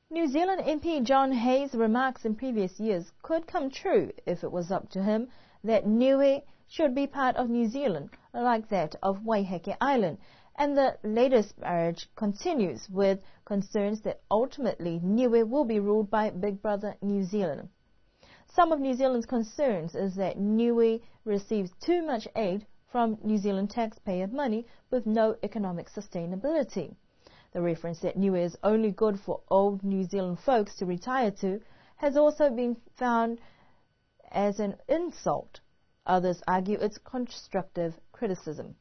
New Zealand MP John Hayes' remarks in previous years could come true if it was up to him that Niue should be part of New Zealand, like that of Waiheke Island, and the latest marriage continues with concerns that ultimately Niue will be ruled by Big Brother New Zealand. Some of New Zealand's concerns is that Niue receives too much aid from New Zealand taxpayer money with no economic sustainability. The reference that Niue is only good for old New Zealand folks to retire to has also been found as an insult. Others argue it's constructive criticism.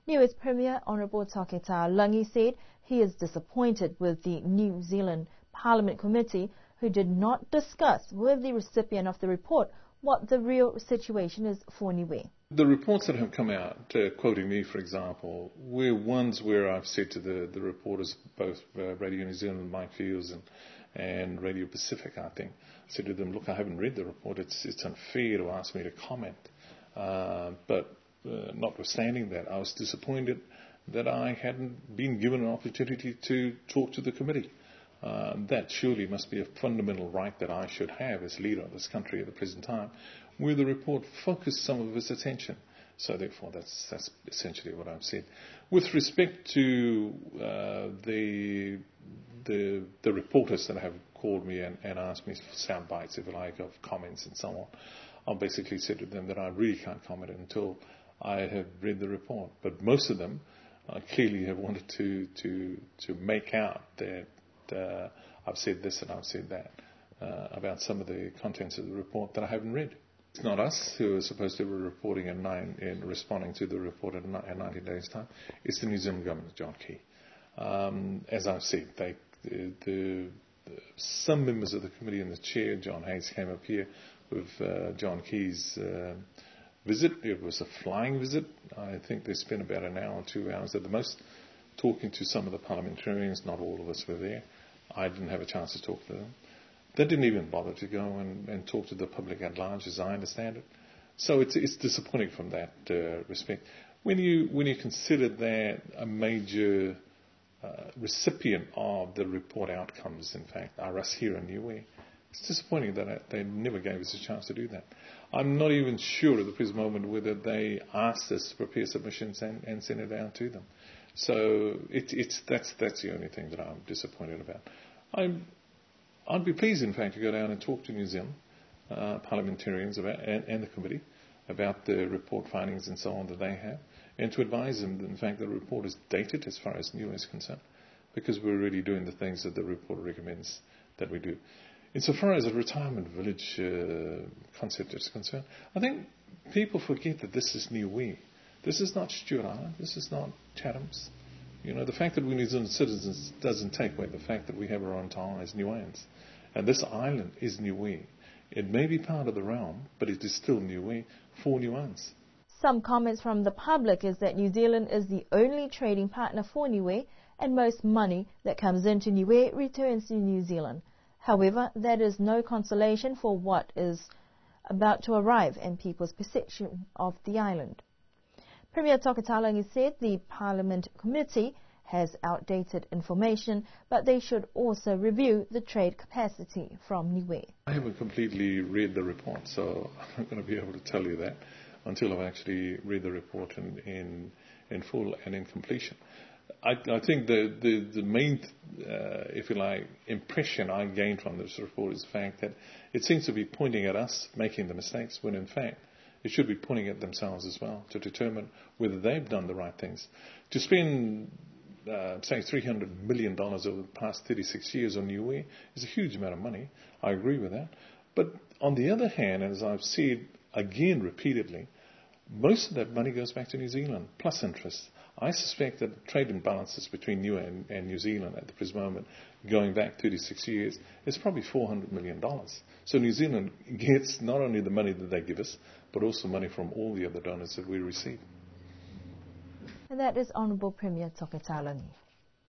Niue's Premier Honourable Toketa Langi said he is disappointed with the New Zealand Parliament Committee, who did not discuss with the recipient of the report what the real situation is for Niue. The reports that have come out, quoting me, for example, were ones where I've said to the reporters, both Radio New Zealand, Mike Fields, and Radio Pacific, I think, said to them, look, I haven't read the report. It's unfair to ask me to comment. But notwithstanding that, I was disappointed that I hadn't been given an opportunity to talk to the committee. That surely must be a fundamental right that I should have as leader of this country at the present time, where the report focused some of its attention. So therefore, that's essentially what I've said. With respect to the reporters that have called me and asked me for sound bites, if you like, of comments and so on, I've basically said to them that I really can't comment until I have read the report. But most of them clearly have wanted to make out that I've said this and I've said that about some of the contents of the report that I haven't read. It's not us who are supposed to be reporting in responding to the report in 90 days' time. It's the New Zealand government, John Key. As I've said, some members of the committee and the chair, John Hayes, came up here with John Key's visit. It was a flying visit. I think they spent about an hour or 2 hours at the most talking to some of the parliamentarians. Not all of us were there. I didn't have a chance to talk to them. They didn't even bother to go and talk to the public at large, as I understand it. So it's disappointing from that respect. When you consider that a major recipient of the report outcomes, in fact, are us here in Niue, it's disappointing that they never gave us a chance to do that. I'm not even sure at the present moment whether they asked us to prepare submissions and send it out to them. So that's the only thing that I'm disappointed about. I'd be pleased, in fact, to go down and talk to New Zealand parliamentarians about, and the committee about the report findings and so on that they have, and to advise them that, in fact, the report is dated as far as Niue is concerned, because we're really doing the things that the report recommends that we do. Insofar as the retirement village concept is concerned, I think people forget that this is Niue. This is not Stewart Island. This is not Chatham's. The fact that we're New Zealand citizens doesn't take away the fact that we have our own town as Niueans. And this island is Niue. It may be part of the realm, but it is still Niue for Niueans. Some comments from the public is that New Zealand is the only trading partner for Niue, and most money that comes into Niue returns to New Zealand. However, that is no consolation for what is about to arrive and people's perception of the island. Premier Toketa Langi said the Parliament Committee has outdated information, but they should also review the trade capacity from Niue. I haven't completely read the report, so I'm not going to be able to tell you that until I've actually read the report in full and in completion. I think the main, if you like, impression I gained from this report is the fact that it seems to be pointing at us making the mistakes, when in fact it should be pointing at themselves as well to determine whether they've done the right things. To spend, say, $300 million over the past 36 years on Niue is a huge amount of money. I agree with that. But on the other hand, as I've said again repeatedly, most of that money goes back to New Zealand, plus interest. I suspect that trade imbalances between Niue and New Zealand at the present moment, going back 36 years, is probably $400 million. So New Zealand gets not only the money that they give us, but also money from all the other donors that we receive. And that is Honourable Premier Toketa Langi.